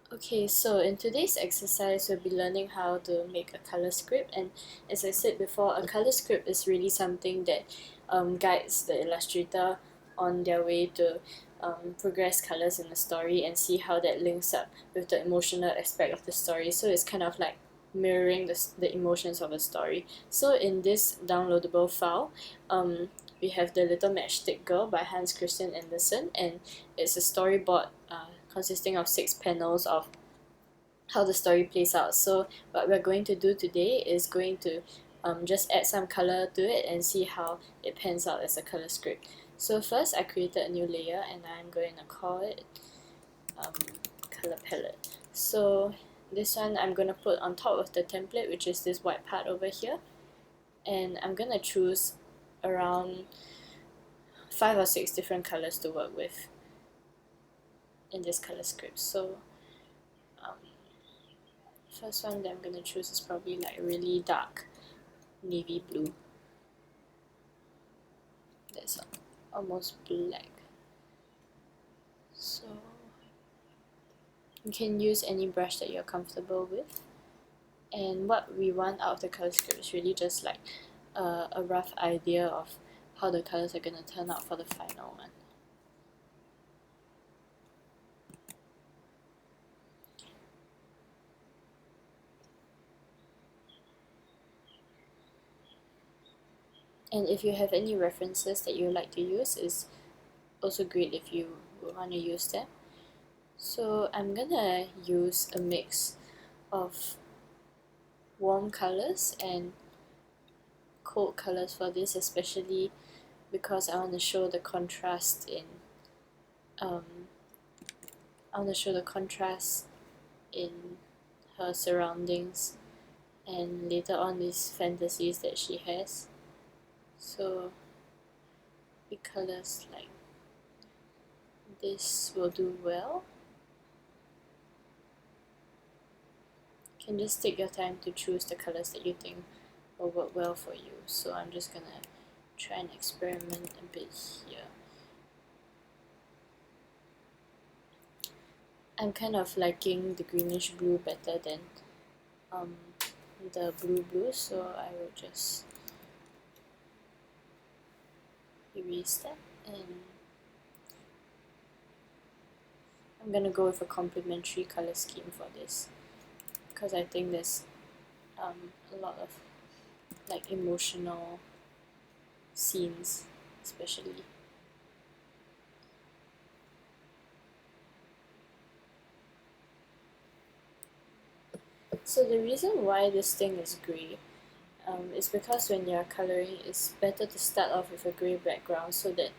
Okay, so in today's exercise, we'll be learning how to make a color script. And as I said before, a color script is really something that guides the illustrator on their way to progress colors in the story and see how that links up with the emotional aspect of the story. So it's kind of like mirroring the emotions of a story. So in this downloadable file, we have The Little Matchstick Girl by Hans Christian Andersen, and it's a storyboard consisting of 6 panels of how the story plays out. So what we're going to do today is going to just add some color to it and see how it pans out as a color script. So first I created a new layer and I'm going to call it um, color palette. So this one I'm going to put on top of the template, which is this white part over here, and I'm going to choose around 5 or 6 different colors to work with in this color script. So um, first one that I'm going to choose is probably like really dark navy blue. That's almost black. So you can use any brush that you're comfortable with. And what we want out of the color script is really just like a rough idea of how the colors are going to turn out for the final one. And if you have any references that you like to use, it's also great if you would want to use them. So I'm gonna use a mix of warm colors and cold colors for this, especially because I want to show the contrast in um, her surroundings and later on these fantasies that she has. So big colors like this will do well. You can just take your time to choose the colors that you think will work well for you. So I'm just gonna try and experiment a bit here. I'm kind of liking the greenish blue better than the blue, so I will just erase that, and I'm gonna go with a complementary color scheme for this because I think there's a lot of like emotional scenes, especially. So the reason why this thing is grey is because when you're coloring, it's better to start off with a grey background so that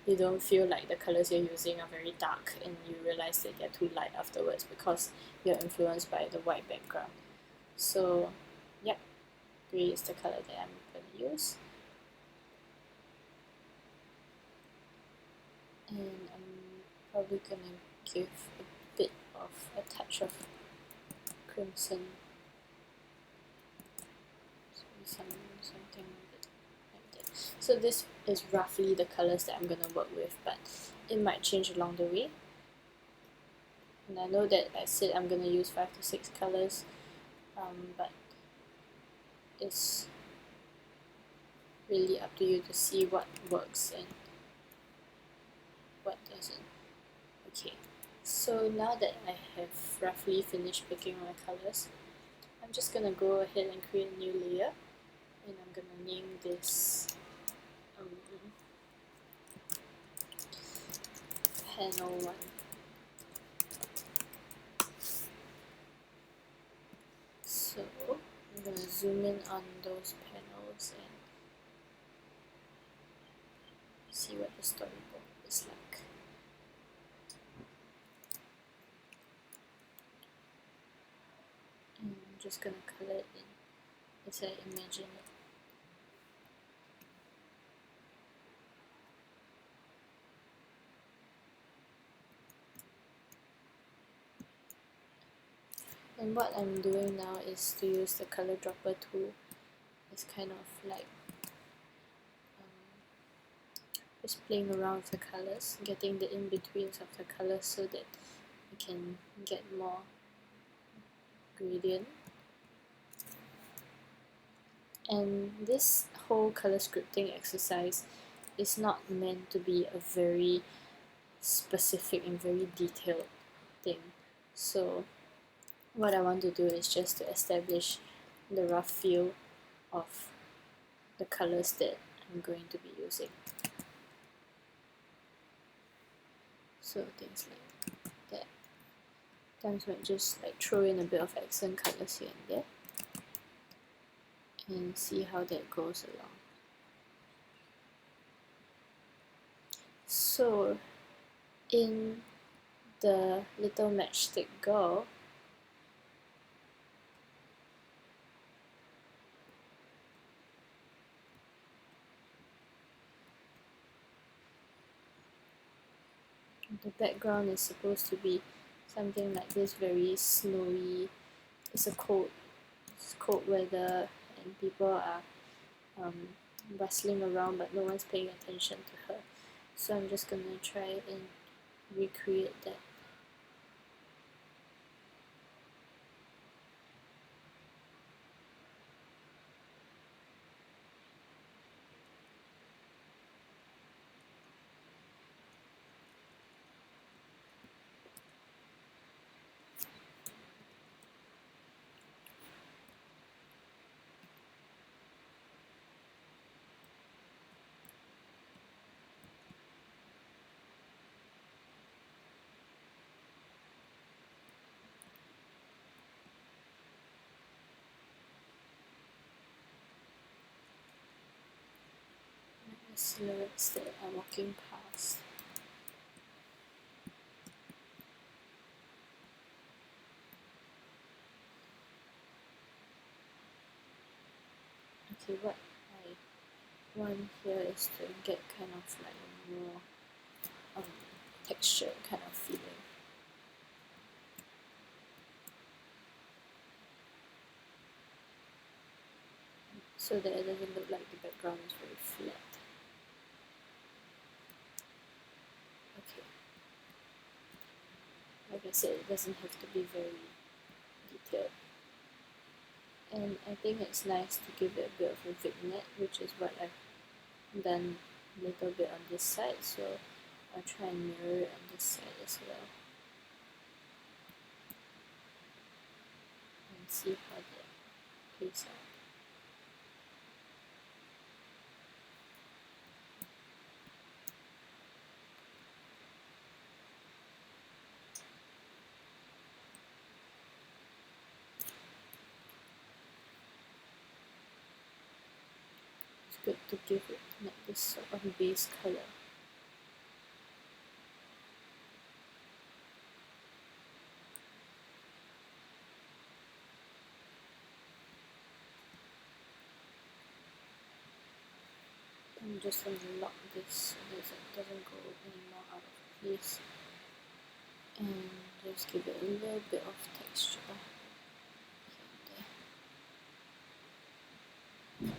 you don't feel like the colors you're using are very dark and you realize that they're too light afterwards because you're influenced by the white background. So, yep, grey is the color that I'm going to use. And I'm probably going to give a bit of a touch of crimson. Something like that. So this is roughly the colors that I'm going to work with, but it might change along the way. And I know that I said I'm going to use 5 to 6 colors, but it's really up to you to see what works and what doesn't. Okay, so now that I have roughly finished picking my colors, I'm just going to go ahead and create a new layer, and I'm going to name this panel 1. So I'm going to zoom in on those panels and see what the storyboard is like. And I'm just going to color it in as I imagine it. And what I'm doing now is to use the color dropper tool. It's kind of like just playing around with the colors, getting the in-betweens of the colors so that you can get more gradient. And this whole color scripting exercise is not meant to be a very specific and very detailed thing. So what I want to do is just to establish the rough feel of the colors that I'm going to be using. So things like that. Sometimes I just like throw in a bit of accent colors here and there and see how that goes along. So in the little matchstick girl, the background is supposed to be something like this, very snowy. It's cold weather and people are bustling around, but no one's paying attention to her. So I'm just gonna try and recreate that. The silhouettes that are walking past. Okay, what I want here is to get kind of like a more texture kind of feeling. So that it doesn't look like the background is very flat. Okay. Like I said, it doesn't have to be very detailed. And I think it's nice to give it a bit of a vignette, which is what I've done a little bit on this side, so I'll try and mirror it on this side as well. And see how that plays out. It's good to give it like this sort of base color. I'm just going to lock this so that it doesn't go anymore out of place, and just give it a little bit of texture here and there.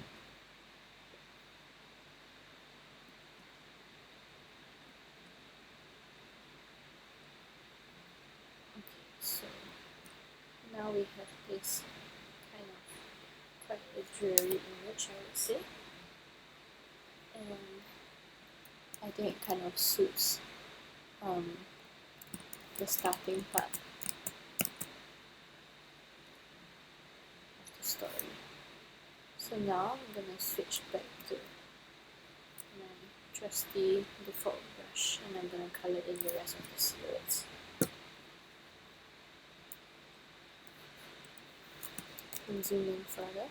Okay, so now we have this kind of quite a dreary image, I would say, and I think it kind of suits the starting part of the story. So now I'm gonna switch back to my trusty default brush, and I'm gonna color in the rest of the silhouettes. And zoom in further.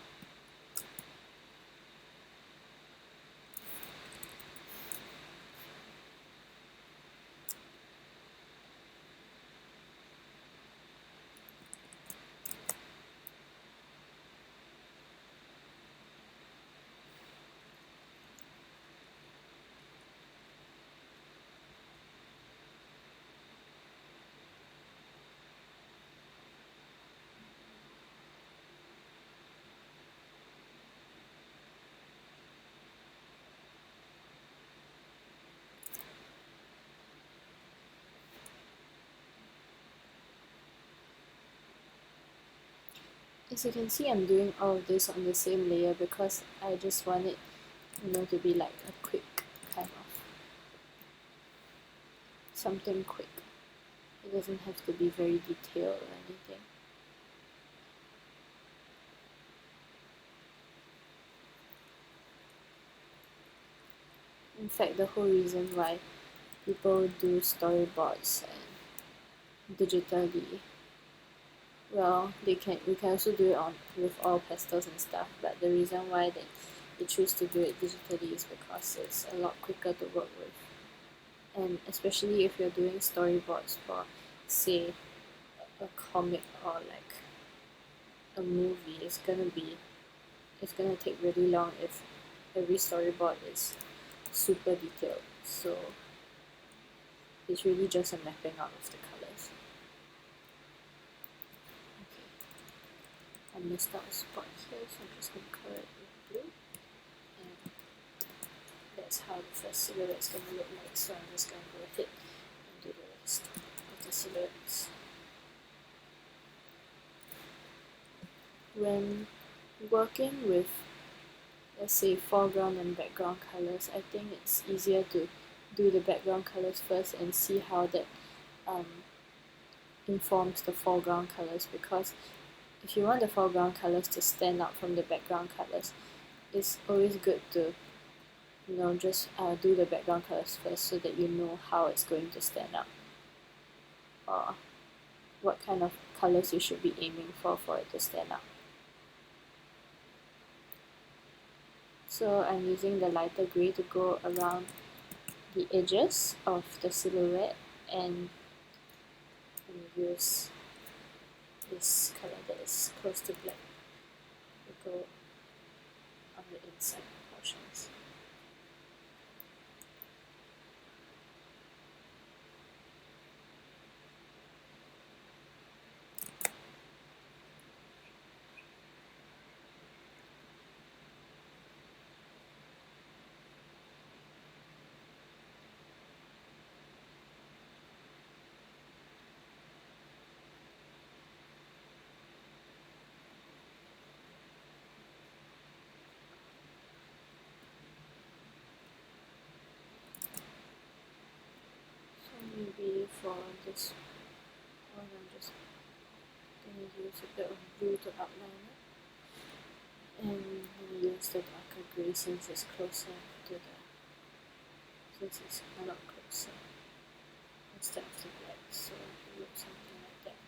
As you can see, I'm doing all of this on the same layer because I just want it, to be like a quick kind of something quick. It doesn't have to be very detailed or anything. In fact, the whole reason why people do storyboards and digitally, well, we can also do it with all pastels and stuff, but the reason why they choose to do it digitally is because it's a lot quicker to work with. And especially if you're doing storyboards for, say, a comic or like a movie, it's gonna take really long if every storyboard is super detailed. So it's really just a mapping out of the colors. Okay, I missed out a spot here, so I'm just gonna color it with blue. And that's how the first silhouette is gonna look like. So I'm just gonna go ahead and do the rest of the silhouettes. When working with, let's say, foreground and background colors, I think it's easier to do the background colors first and see how that informs the foreground colors, because if you want the foreground colors to stand out from the background colors, it's always good to just do the background colors first so that you know how it's going to stand out, or what kind of colors you should be aiming for it to stand out. So I'm using the lighter gray to go around the edges of the silhouette, and use this color that is close to black to go on the inside portions. Maybe for this one, I'm just going to use a bit of blue to outline it, and I'm going to use the darker grey since it's closer to since it's a lot closer instead of the black, so it looks something like that.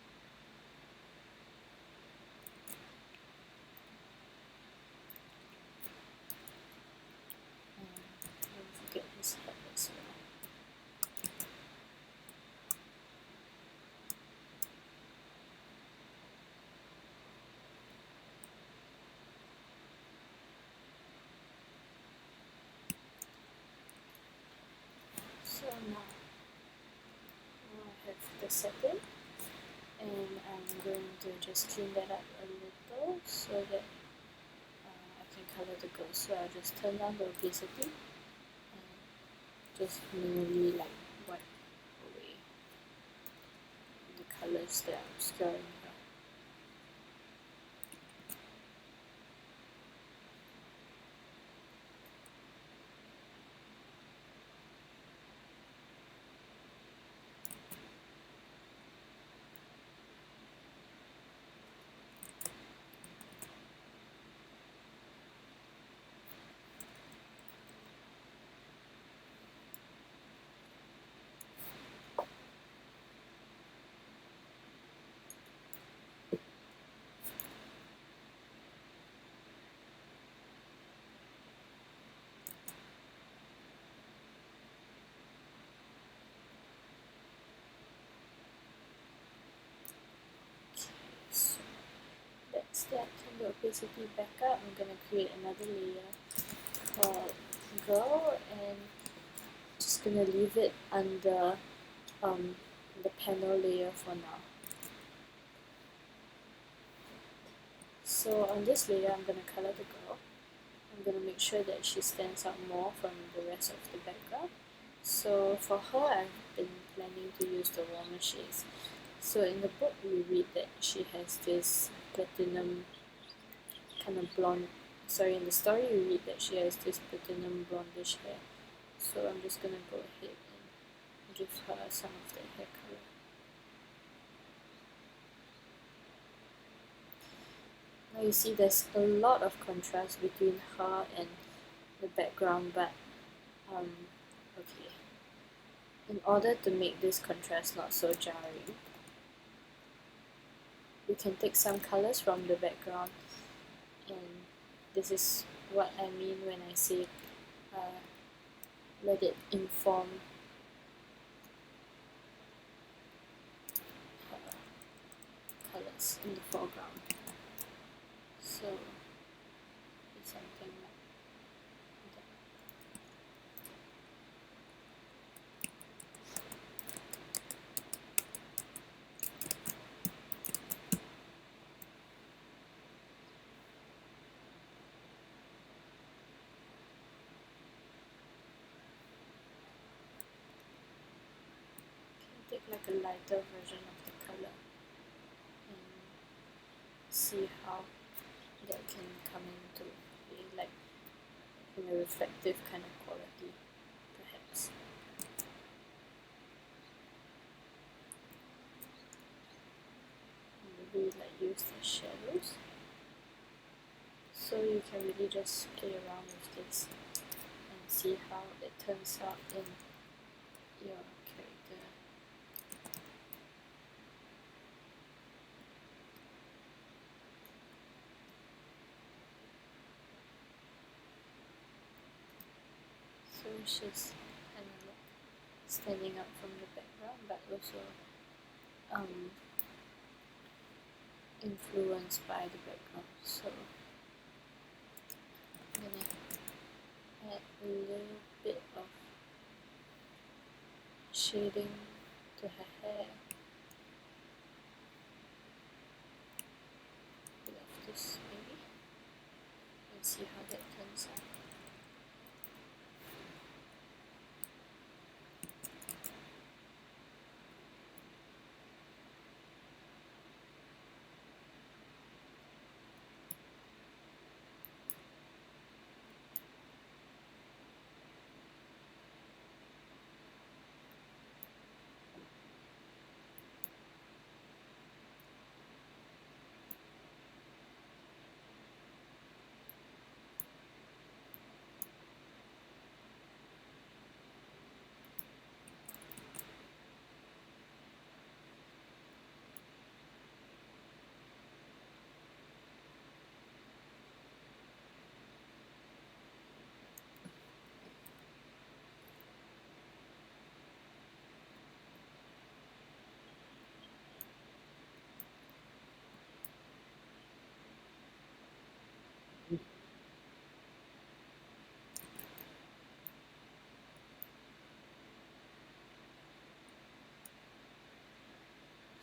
And don't forget his head as well. So now I have the setting, and I'm going to just clean that up a little so that I can color the ghost. So I'll just turn down the opacity and just manually wipe away the colors that are obscuring her. So that's that. Turn the opacity back up. I'm going to create another layer called Girl, and just going to leave it under the panel layer for now. So on this layer, I'm going to color the girl. I'm going to make sure that she stands out more from the rest of the background. So for her, I've been planning to use the warmer shades. So in the book, we read that she has this platinum kind of blonde. Sorry, in the story you read that she has this platinum blondish hair. So I'm just gonna go ahead and give her some of the hair color. Now you see there's a lot of contrast between her and the background, but okay. In order to make this contrast not so jarring, we can take some colors from the background, and this is what I mean when I say let it inform colors in the foreground. So it's something like that. Take like a lighter version of the color and see how that can come into being like in a reflective kind of quality, perhaps. Maybe like use the shadows, so you can really just play around with this and see how it turns out in your character. So she's kind of like standing out from the background, but also influenced by the background. So I'm gonna add a little bit of shading to her hair. A bit of this maybe, and see how that turns out.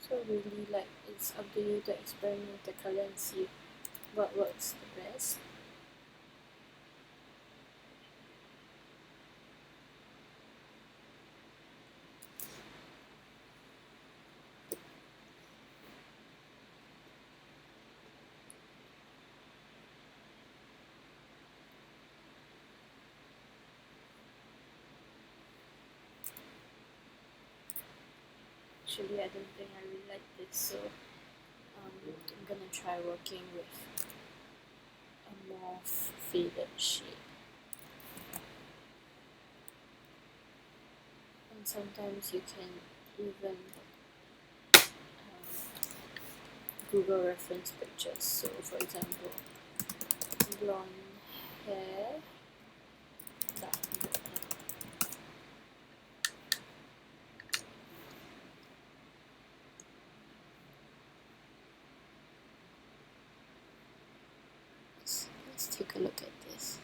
So really, like, it's up to you to experiment with the color and see what works the best. Actually, I don't think I really like this, so I'm gonna try working with a more faded shade. And sometimes you can even Google reference pictures. So for example, blonde hair, dark blue hair. Let's take a look at this.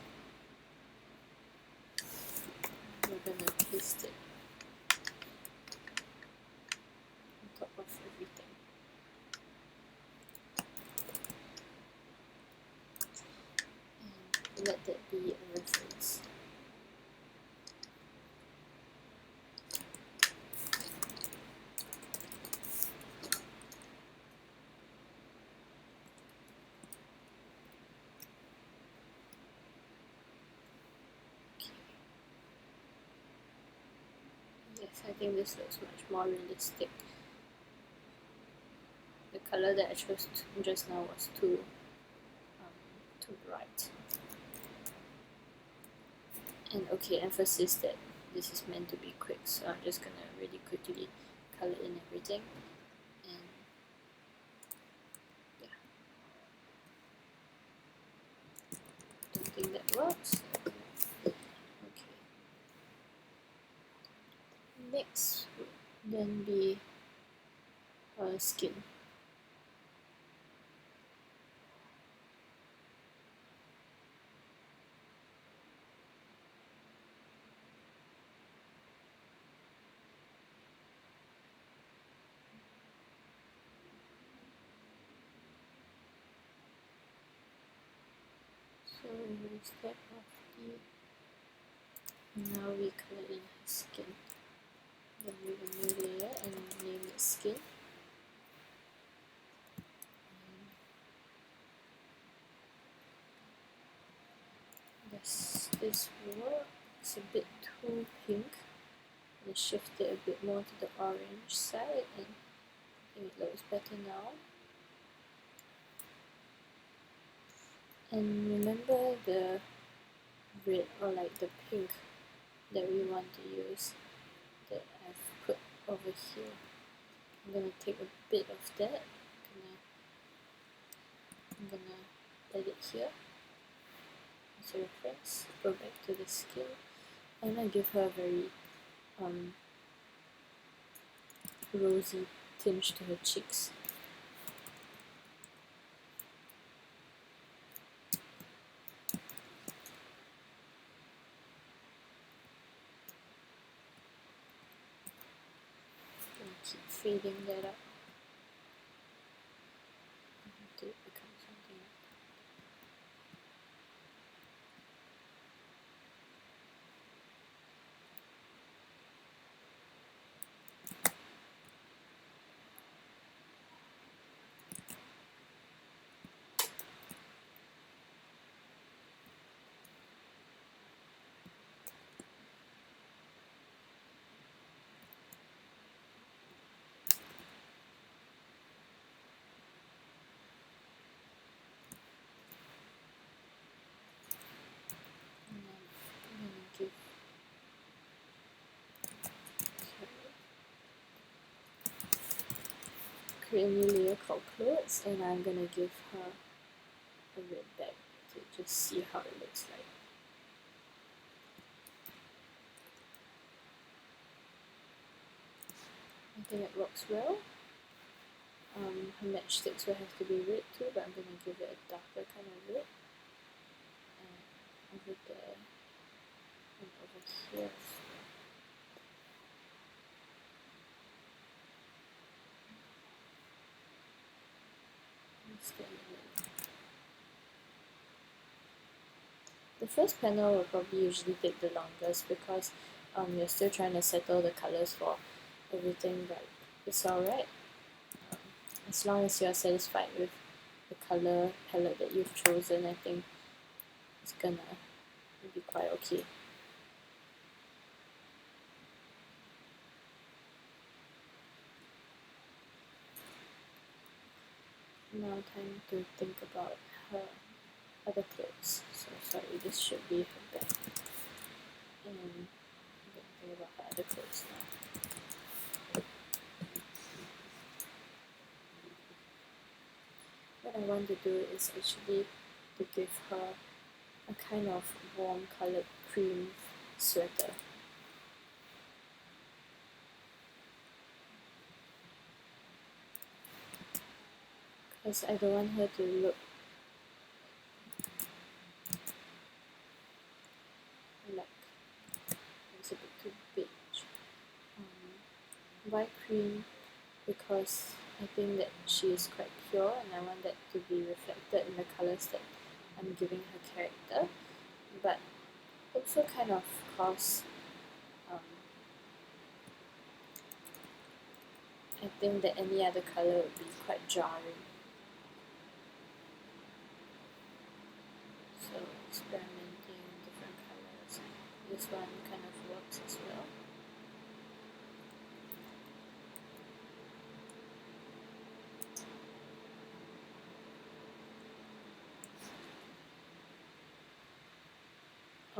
We're gonna paste it on top of everything. And let that be a reference. I think this looks much more realistic. The color that I chose just now was too bright. And okay, emphasis that this is meant to be quick, so I'm just gonna really quickly color in everything. And yeah, don't think that works. Okay. Next would then be her skin. So instead of now we color in her skin. Then we have a new layer and name it skin. Does this work? It's a bit too pink. And shift it a bit more to the orange side, and I think it looks better now. And remember the red or like the pink that we want to use that I've put over here. I'm gonna take a bit of that. I'm gonna let it here as a reference. Go back to the skin, and I give her a very rosy tinge to her cheeks. And keep fading that up until it becomes something like that. And then I'm gonna create a new layer called clothes, and I'm gonna give her a red bag to just see how it looks like. I think it works well. Her matchsticks will have to be red too, but I'm gonna give it a darker kind of red. And over there and over here as well. The first panel will probably usually take the longest because you're still trying to settle the colors for everything, but it's alright. As long as you're satisfied with the color palette that you've chosen, I think it's gonna be quite okay. Now time to think about her other clothes. So sorry, this should be her bag. And I'm gonna think about her other clothes now. What I want to do is actually to give her a kind of warm colored cream sweater. Because I don't want her to look like it's a bit too beige. Why cream? Because I think that she is quite pure, and I want that to be reflected in the colors that I'm giving her character, but also kind of cause I think that any other color would be quite jarring. So experimenting different colors. This one kind of works as well.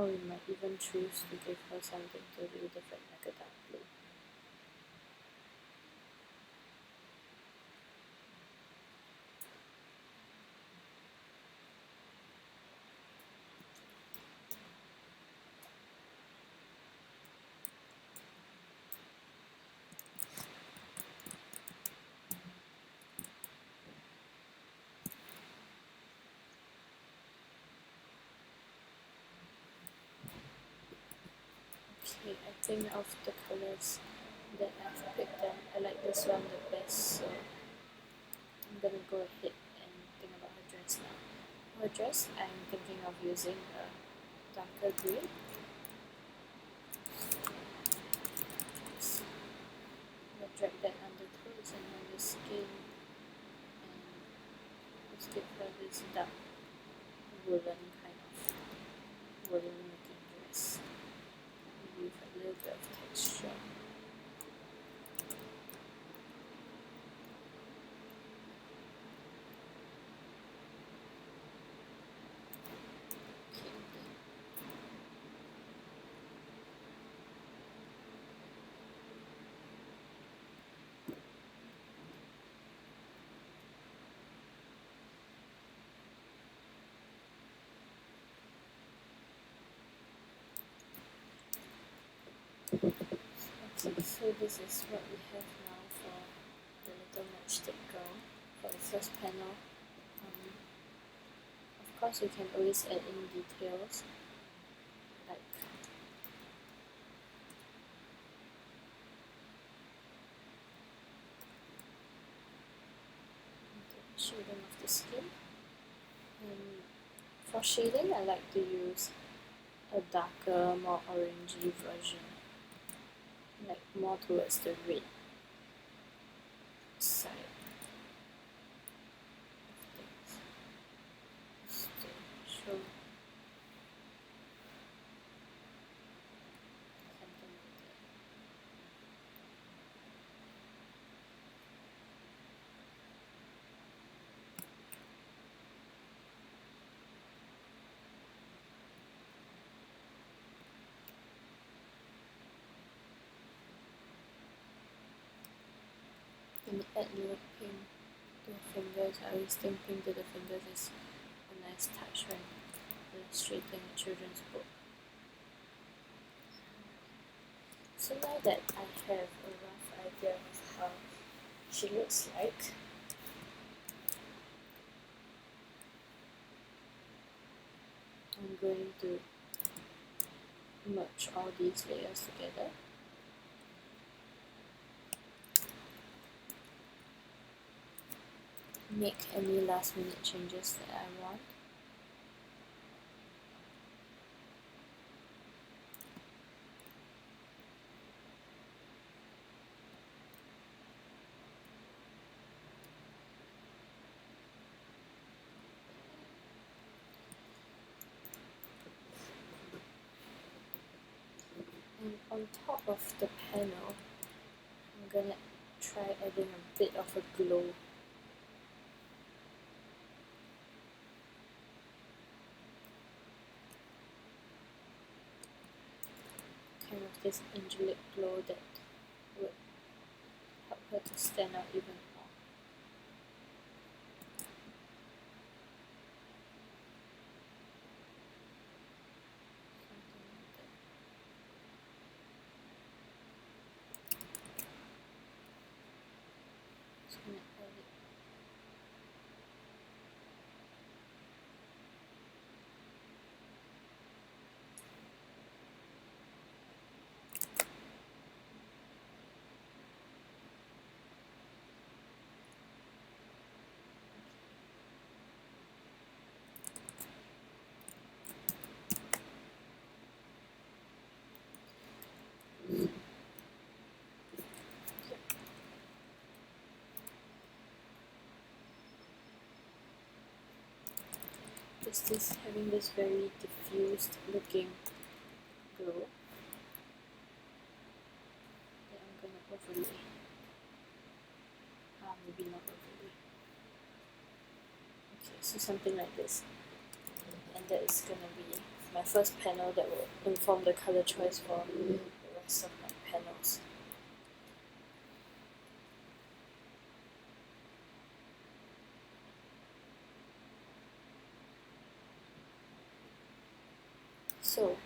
Or we might even choose to give her something totally different, like a dark blue. Okay, I think of the colors that I've picked, I like this one the best, so I'm gonna go ahead and think about her dress now. Her dress, I'm thinking of using a darker green. I'll drag that underclothes and on the skin, and just give her this dark woolen kind of woolen looking dress, maybe with a little bit of texture. Okay, so this is what we have now for the little matchstick girl for the first panel. Of course, you can always add in details like the shading of the skin. And for shading, I like to use a darker, more orangey version, like more towards the red side of things, just to show something like that. And add a little pink to the fingers. I always think pink to the fingers is a nice touch when illustrating a children's book. So now that I have a rough idea of how she looks like, I'm going to merge all these layers together. Make any last minute changes that I want. And on top of the panel, I'm gonna try adding a bit of a glow. Kind of this angelic glow that would help her to stand out even more. Something like that. Just gonna add it. Just this having this very diffused looking glow that I'm gonna overlay. Maybe not overlay. Okay, so something like this, and that is gonna be my first panel that will inform the color choice for the rest of my panels. So